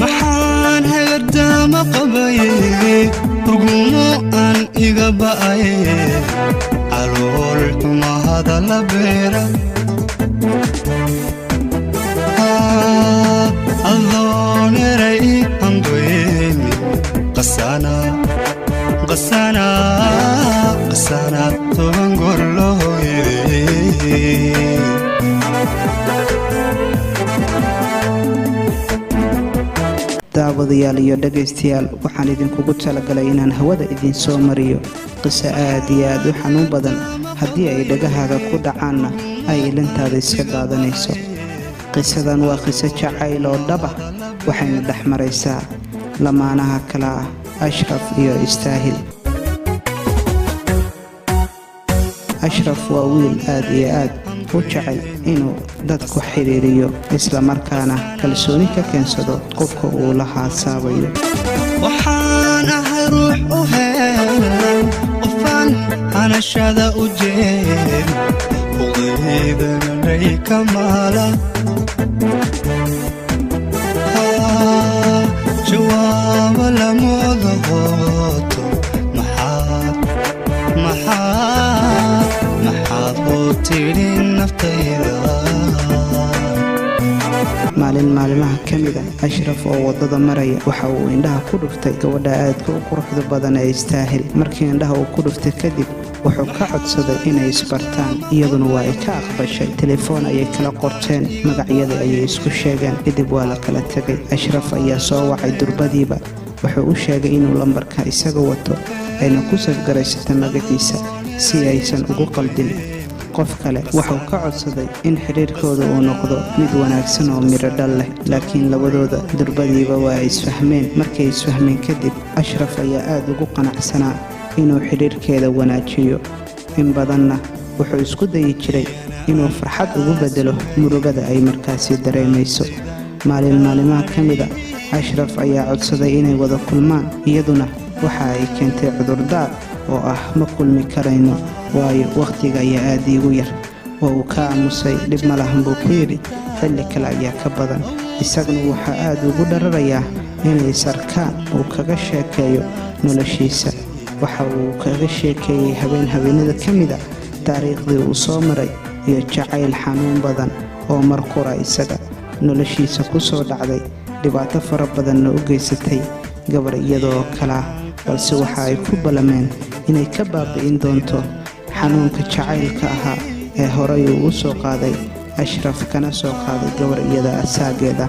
maxaan herdama qabaye rugumo aan iga ba'aye calool xuma hadalla beera alloon eray angoyemi qasana qasana qasana toban goor loo hooyadey daawadayaal iyo dhagaystayaal waxaan idinkugu talagalay inaan hawada idin soo mariyo qiso aad iyo aad u xanuun badan haddii ay dhagahaaga ku dhacaanna ay ilintaada iska qaadanayso qisadan waa qiso jacayl oo dhaba waxayna dhex maraysaa lamaanaha kala ah Ashraf iyo Istaahil. Ashraf waa wiil aad iyo aad u jecel inuu dadku xiriiriyo isla markaana kalsooni ka keensado qofka uu la haasabayo. waxaan ahay ruux u heelan qofaan anashada u jeed uqaydana lay kamaala jawaaba lamooda hooto maxaad oo tidhi naftayda. maalin maalimaha ka mid ah Ashraf oo wadada maraya waxa uu indhaha ku dhuftay gabadha aadka u quruxda badan ee Istaahil. markii indhaha uu ku dhuftay kadib wuxuu ka codsaday inay isbartaan iyaduna waa ay ka aqbashay. telefoon ayay kala qorteen, magacyada ayay isku sheegeen, kadib waa la kala tagay. Ashraf ayaa soo wacay durbadiiba wuxuu u sheegay inuu lambarka isaga wato ayna ku safgaraysata magaciisa si aysan ugu qaldin qof kale. wuxuu ka codsaday in xiriirkooda uu noqdo mid wanaagsan oo miro dhal leh, laakiin labadooda durbadiiba waa isfahmeen. markay isfahmeen kadib Ashraf ayaa aad ugu qanacsanaa inuu xiriirkeeda wanaajiyo. in badanna wuxuu isku dayi jiray inuu farxad ugu bedelo murugada ay markaasi dareemayso. maalin maalimaha ka mid ah Ashraf ayaa codsaday inay wada kulmaan, iyaduna waxa ay keentay cudurdaar oo ah ma kulmi karayno waayo waqtiga ayaa aad iigu yar. oo uu ka aamusay dhib ma lahan buu ku yidhi, xilli kale ayaa ka badan. isaguna waxaa aad ugu dhararayaa inay sarkaan uu kaga sheekeeyo noloshiisa. waxa uu kaga sheekeeyey habeenada ka mid ah taariikhdii uu soo maray iyo jacayl xanuun badan oo mar qura isaga noloshiisa ku soo dhacday, dhibaato fara badanna u geysatay gabar iyadoo kala, balse waxa ay ku ballameen inay ka baabi'in doonto xanuunka jacaylka ahaa ee horay uu u soo qaaday Ashraf kana soo qaaday gabar iyada asaageeda.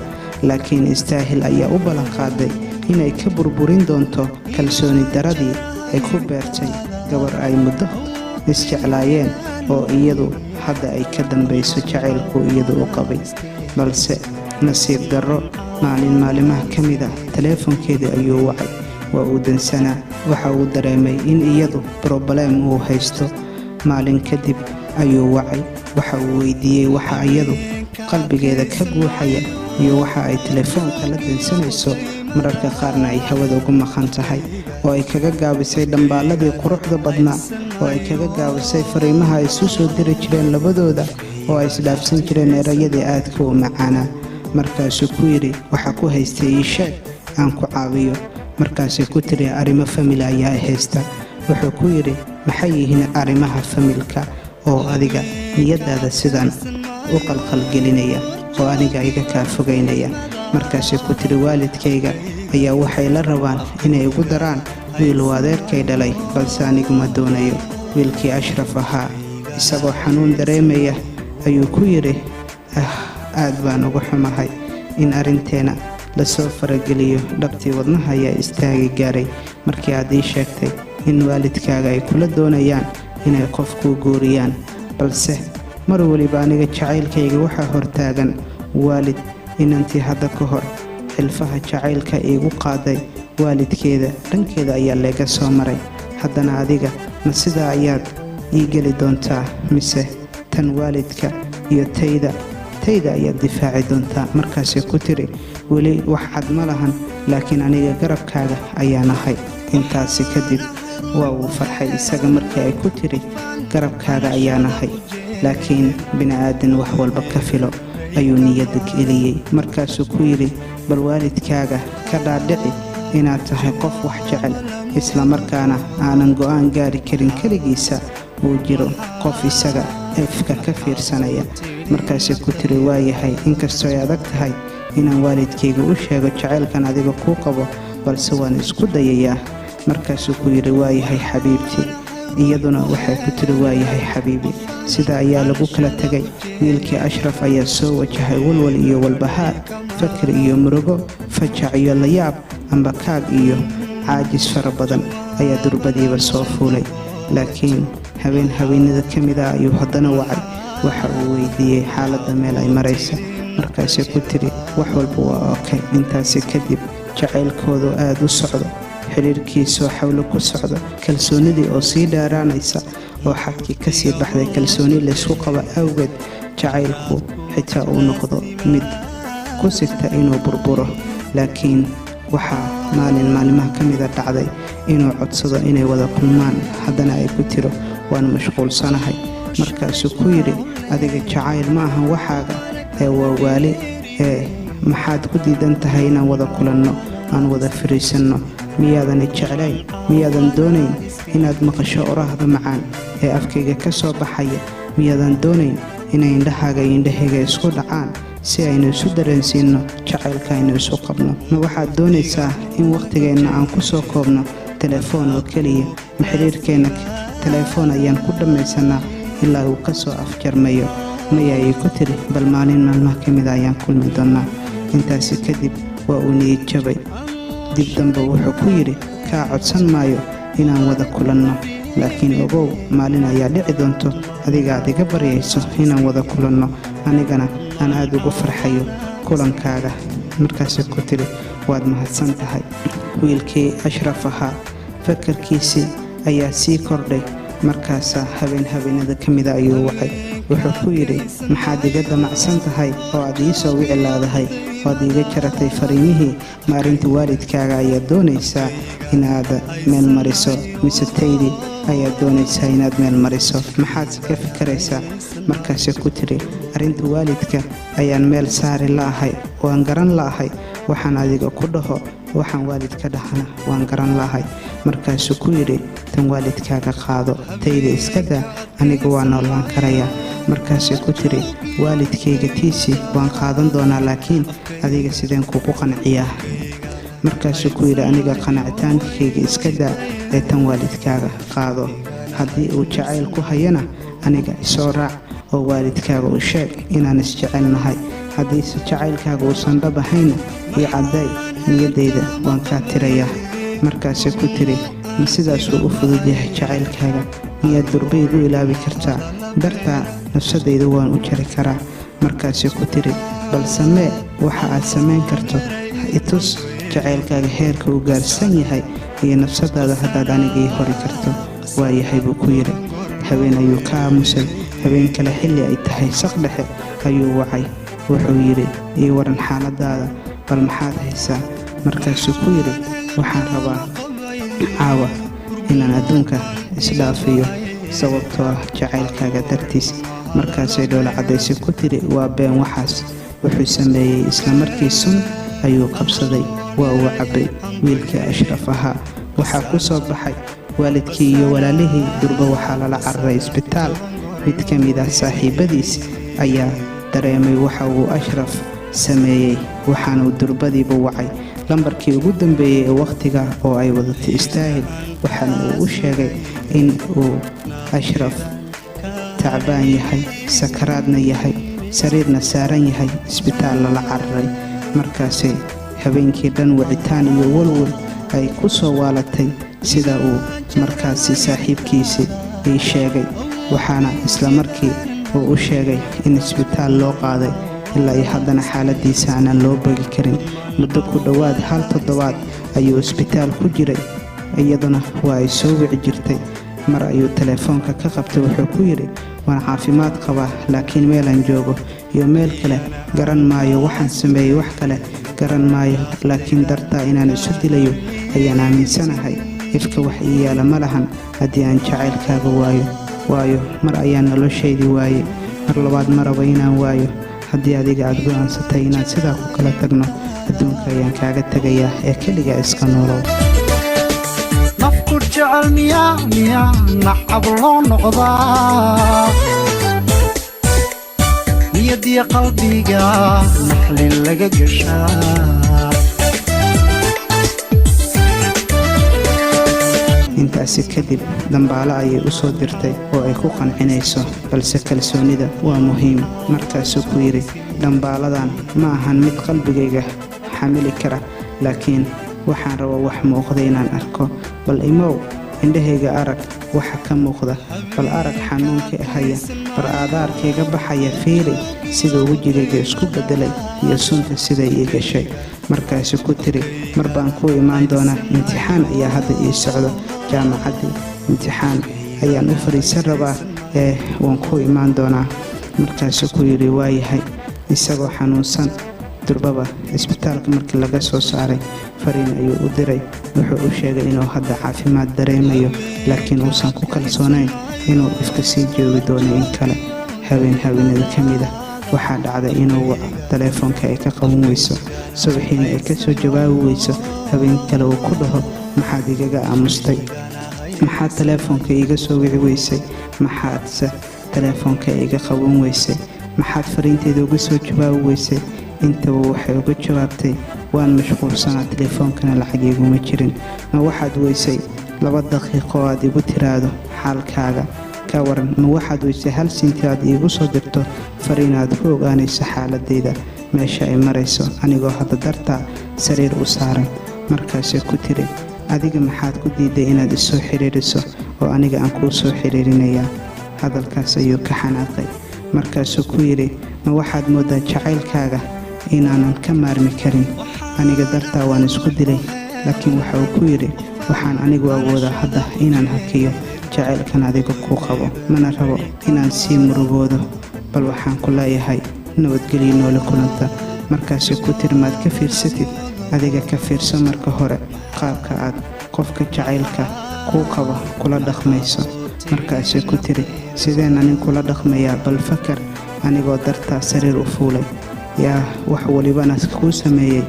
laakiin Istaahil ayaa u ballan qaaday inay ka burburin doonto kalsooni daradii ay ku beertay gabar ay muddo isjeclaayeen oo iyadu hadda ay ka dambayso jacaylku iyadu u qabay. balse nasiib darro maalin maalimaha ka mid ah teleefonkeedii ayuu wacay. waa uu dansanaa, waxa uu dareemay in iyadu problem uu haysto. maalin kadib ayuu wacay, waxa uu weydiiyey waxa iyadu qalbigeeda ka buuxaya iyo waxa ay telefoonka la dansanayso. mararka qaarna ay hawada ugu maqan tahay, oo ay kaga gaabisay dhambaaladii quruxda badnaa, oo ay kaga gaabisay fariimaha ay isu soo diri jireen labadooda, oo ay isdhaafsan jireen erayadii aadka u macaanaa. markaasuu ku yidhi waxa ku haystay ii sheeg aan ku caawiyo. markaasay ku tiri arrimo famil ayaa haysta. wuxuu ku yidhi maxay yihiin arrimaha familka oo adiga niyadaada sidan u qalqalgelinaya oo aniga iga kaa fogaynaya? markaasay ku tiri waalidkayga ayaa waxay la rabaan inay ugu daraan wiil uu adeerkay dhalay, balse aniguma doonayo. wiilkii Ashraf ahaa isagoo xanuun dareemaya ayuu ku yidhi aad baan ugu xumahay in arrinteena la soo farageliyo. dhabtii wadnaha ayaa istaagi gaaray markii aad ii sheegtay in waalidkaaga ay kula doonayaan inay qof kuu guuriyaan, balse mar waliba aniga jacaylkayga waxaa hortaagan waalid. inantii hadda ka hor xilfaha jacaylka iigu qaaday waalidkeeda dhankeeda ayaa leega soo maray. haddana adiga ma sidaa ayaad ii geli doontaa mise tan waalidka iyo tayda ayaad difaaci doontaa? markaasay ku tiri weli wax cad ma lahan, laakiin aniga garabkaaga ayaan ahay. intaasi kadib waa uu farxay isaga markii ay ku tiri garabkaaga ayaan ahay. laakiin bini'aadan wax walba ka filo ayuu niyadda geliyey. Markaasuu ku yidhi, bal waalidkaaga ka dhaadhici inaad tahay qof wax jecel, isla markaana aanan go'aan gaari karin keligiisa, uu jiro qof isaga efka ka fiirsanaya. Markaasay ku tiri, waayahay, inkastoo ay adag tahay inaan waalidkayga u sheego jacaylkan adiga kuu qabo, balse waan isku dayayaa. Markaasuu ku yidhi, waayahay xabiibtii. iyaduna waxay ku tiri, waayahay xabiibi. sida ayaa lagu kala tegay. wiilkii Ashraf ayaa soo wajahay walwal iyo walbahaar, fakir iyo murugo, fajac iyo layaab, amba kaag iyo caajis fara badan ayaa durbadiiba soo fuulay. laakiin haweenada ka mid ah ayuu haddana wacay. waxa uu weydiiyey xaaladda meel ay maraysa. markaasay ku tiri, wax walba waa okay. intaasi kadib jacaylkoodu aad u socdo, xiriirkiisoo xawlo ku socdo, kalsoonidii oo sii dheeraanaysa, oo xadkii ka sii baxday kalsooni laysku qaba awgeed, jacaylku xitaa uu noqdo mid ku sigta inuu burburo. laakiin waxaa maalmaha ka mida dhacday inuu codsado inay wada kulmaan. haddana ay ku tiro, waan mashquulsanahay. markaasuu ku yidhi, adiga jacayl ma ahan waxaaga, ee waa waali. maxaad ku diidan tahay inaan wada kulanno, aan wada fariisanno? miyaadan jeclayn? miyaadan doonayn inaad maqasho oraahda macaan ee afkayga ka soo baxaya? miyaadan doonayn inay indhahaaga iyo indhahayga isku dhacaan si aynu isu dareensiinno jacaylka aynu isu qabno? ma waxaad doonaysaa in wakhtigeenna aan ku soo koobno telefoon oo keliya? ma xiriirkeenna telefoon ayaan ku dhammaysanaa ilaa uu ka soo afjarmayo? maya ayay ku tiri, bal maalmaha ka mida ayaan kulmi doonnaa. intaasi kadib waa uu niyad jabay. dib dambe wuxuu ku yidhi, kaa codsan maayo inaan wada kulanno, laakiin ogow, maalin ayaa dhici doonto adiga aad iga baryayso inaan wada kulanno, anigana aan aad ugu farxayo kulankaaga. markaasay ku tiri, waad mahadsan tahay. wiilkii Ashraf ahaa fakarkiisii ayaa sii kordhay. markaasaa haweenada ka mida ayuu wacay. wuxuu ku yidhi, maxaad iga damacsan tahay oo aad ii soo wici laadahay, oad iiga jaratay fariimihii? ma arrinta waalidkaaga ayaad doonaysaa inaad meel mariso, mise taydii ayaad doonaysaa inaad meel mariso? maxaad ka fikaraysaa? markaasay ku tiri, arrinta waalidka ayaan meel saari la'ahay, waan garan la'ahay. waxaan adiga ku dhaho, waxaan waalidka dhahana waan garan la'ahay. markaasuu ku yidhi, tan waalidkaaga qaado, tayda iska daa, aniga waa noolaan karayaa. markaasay ku tiri, waalidkayga tiisii waan qaadan doonaa, laakiin adiga sideen kugu qanciyaa? markaasuu ku yidhi, aniga qanacitaankayga iska daa, ee tan waalidkaaga qaado. haddii uu jacayl ku hayana aniga isoo raac oo waalidkaaga u sheeg inaan isjecelnahay. haddiise jacaylkaaga uusan dhab ahayna ii cadday, niyaddayda waan kaa tirayaa. markaasay ku tiri, ma sidaasuu u fudud yahay jacaylkaaga? miyaad durbayd u ilaabi kartaa? dartaa nafsadayda waan u jari karaa. markaasay ku tiri, bal samee waxa aad samayn karto, itus jacaylkaaga heerka uu gaarsan yahay iyo nafsadaada haddaad aniga ii hori karto. waayahay buu ku yidhi. habeen ayuu ka aamusay. habeen kale xilli ay tahay saq dhexe ayuu wacay. wuxuu yidhi, ii waran xaaladaada, bal maxaad haysaa? markaasuu ku yidhi, waxaan rabaa caawa inaan adduunka isdhaafiyo sababtoo ah jacaylkaaga dartiis. markaasay dhoola caddaysay ku tiri, waa been waxaas. wuxuu sameeyey isla markii sun ayuu qabsaday, waa uu cabbay. wiilkii Ashraf ahaa waxaa ku soo baxay waalidkii iyo walaalihii. durba waxaa lala cararay isbitaal. mid ka mid ah saaxiibadiis ayaa dareemay waxa uu Ashraf sameeyey, waxaanuu durbadiiba wacay lambarkii ugu dambeeyey ee wakhtiga oo ay wadatay istaahil. waxaana uu u sheegay in uu Ashraf tacbaan yahay, sakaraadna yahay, sariirna saaran yahay, isbitaal lala cararay. markaasay habeenkii dhan wicitaan iyo walwal ay ku soo waalatay sida uu markaasi saaxiibkiisii ii sheegay. waxaana isla markii uu u sheegay in isbitaal loo qaaday, ilaa iyo haddana xaaladiisa aanan loo bogi karin. muddo ku dhowaad 1 toddobaad ayuu isbitaal ku jiray. iyaduna waa ay soo wici jirtay. mar ayuu telefoonka ka qabtay. wuxuu ku yidhi, waan caafimaad qabaa, laakiin meelaan joogo iyo meel kale garan maayo. waxaan sameeyey wax kale garan maayo, laakiin dartaa inaan isu dilayo ayaan aaminsanahay. ifka wax ii yaala ma lahan haddii aan jacaylkaaga waayo. waayo mar ayaan noloshaydii waayey mar labaad ma rabo inaan waayo haddii adiga aad go'aansatay inaad sidaa ku kala tagno adduunka ayaan kaaga tegayaa ee keligaa iska noolow nafku jecel miyaa nacab loo noqdaa niyadiya qalbiga naxlin laga gashaa intaasi kadib dambaalo ayay u soo dirtay oo ay ku qancinayso balse kalsoonida waa muhiim markaasuu ku yidhi dambaaladan ma ahan mid qalbigayga xamili kara laakiin waxaan rabaa wax muuqda inaan arko bal imow indhahayga arag waxa ka muuqda bal arag xanuunka haya bar aadaarkayga baxaya fiiri siduu wejigayga isku beddelay iyo sunta siday ii gashay markaasi ku tiri mar baan ku imaan doonaa imtixaan ayaa hadda ii socdo jaamacaddii imtixaan ayaan u fariisan rabaa waan ku imaan doonaa markaasuu ku yidhi waayahay isagoo xanuunsan durbaba isbitaalka markii laga soo saaray fariin ayuu u diray wuxuu u sheegay inuu hadda caafimaad dareemayo laakiin uusan ku kalsoonayn inuu iska sii joogi doono in kale haweenada ka mid ah waxaa dhacday inuu taleefoonka ay ka qaban weyso subaxiina ay ka soo jawaabi weyso habeen kale uu ku dhaho maxaad igaga aamustay maxaad taleefoonka iiga soo wici weysay maxaadse taleefoonka iga qaban weysay maxaad fariinteeda uga soo jawaabi weysay intaba waxay uga jawaabtay waan mashquulsanaa taleefoonkana lacag iguma jirin ma waxaad weysay 2 daqiiqo aad igu tiraado xaalkaaga ka waran ma waxaad weysay 1 sinti aad iigu soo dirto fariinaad ku ogaanayso xaaladeyda meesha ay marayso anigoo hadda dartaa sariir u saaran markaasay ku tiri adiga maxaad ku diiday inaad isoo xiriiriso oo aniga aan kuu soo xiriirinayaa hadalkaas ayuu ka xanaaqay markaasuu ku yidhi ma waxaad moodaa jacaylkaaga inaanan ka maarmi karin aniga dartaa waan isku dilay laakiin waxa uu ku yidhi waxaan anigu awoodaa hadda inaan hakiyo jacaylkan adiga kuu qabo mana rabo inaan sii murugoodo bal waxaan ku leeyahay nabadgelyo noole kulanta markaasay ku tiri maad ka fiirsatid adiga ka fiirso marka hore qaabka aad qofka jacaylka kuu qabo kula dhaqmayso markaasay ku tiri sideen anin kula dhaqmayaa bal fakar anigoo dartaa sariir u fuulay yaa wax walibana kuu sameeyey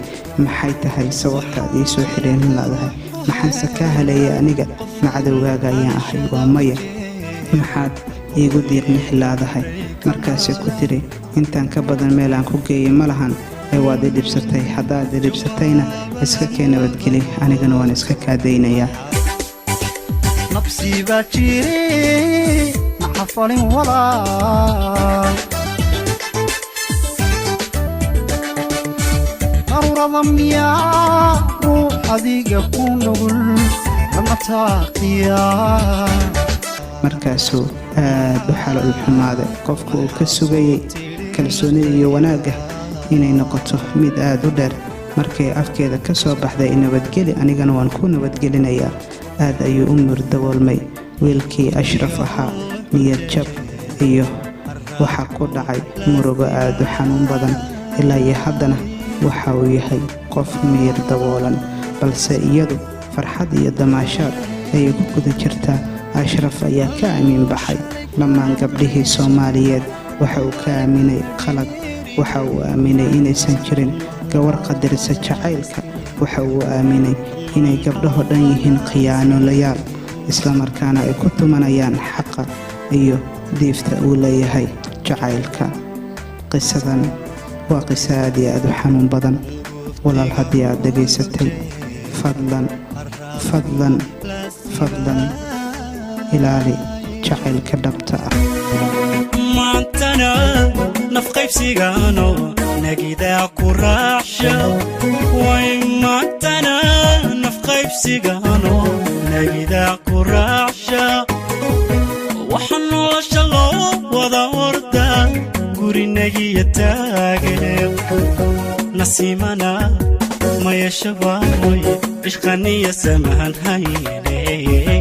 maxay tahay sababtaad ii soo xiriirin laadahay maxaanse kaa haleeyay aniga macadowgaaga ayaan ahay waa maya maxaad iigu diiqnix laadahay markaasay ku tiri intaan ka badan meelaan ku geeyey ma lahan ee waad i dhibsatay haddaad i dhibsatayna iska kee nabadgeli anigana waan iska kaadaynayaa nafsi baa jiri naxafalin walaal darurada miyaa ruux adiga ku nugul lama taaqiyaa markaasuu aad u xalool xumaaday qofku uu ka sugayey kalsoonida iyo wanaagga inay noqoto mid aad u dheer markay afkeeda ka soo baxday nabadgeli anigana waan ku nabadgelinayaa aad ayuu u murdaboolmay wiilkii ashraf ahaa niyad jab iyo waxa ku dhacay murugo aad u xanuun badan ilaa iyo haddana waxa uu yahay qof miyir daboolan balse iyadu farxad iyo damaashaad ayay ku guda jirtaa ashraf ayaa ka aamin baxay dhammaan gabdhihii Soomaaliyeed waxa uu ka aaminay qalad waxa uu aaminay inaysan jirin gawar qadarisa jacaylka waxa uu aaminay inay gabdhaho dhan yihiin khiyaanolayaal isla markaana ay ku tumanayaan xaqa iyo diifta uu leeyahay jacaylka qisadan waa qiso aad iyo aad u xanuun badan walaal haddii aad dhegaysatay fadlan ilaali jacaylka dhabta ah maantana nafqaybsigaano nagidaa ku raacsha way maantana nafqaybsigaano nagidaa ku raacsha waxaan nolosha loo wada ordaa gurinagiya taagane nasiimana mayashabaamoy ishqaniya samahan hayne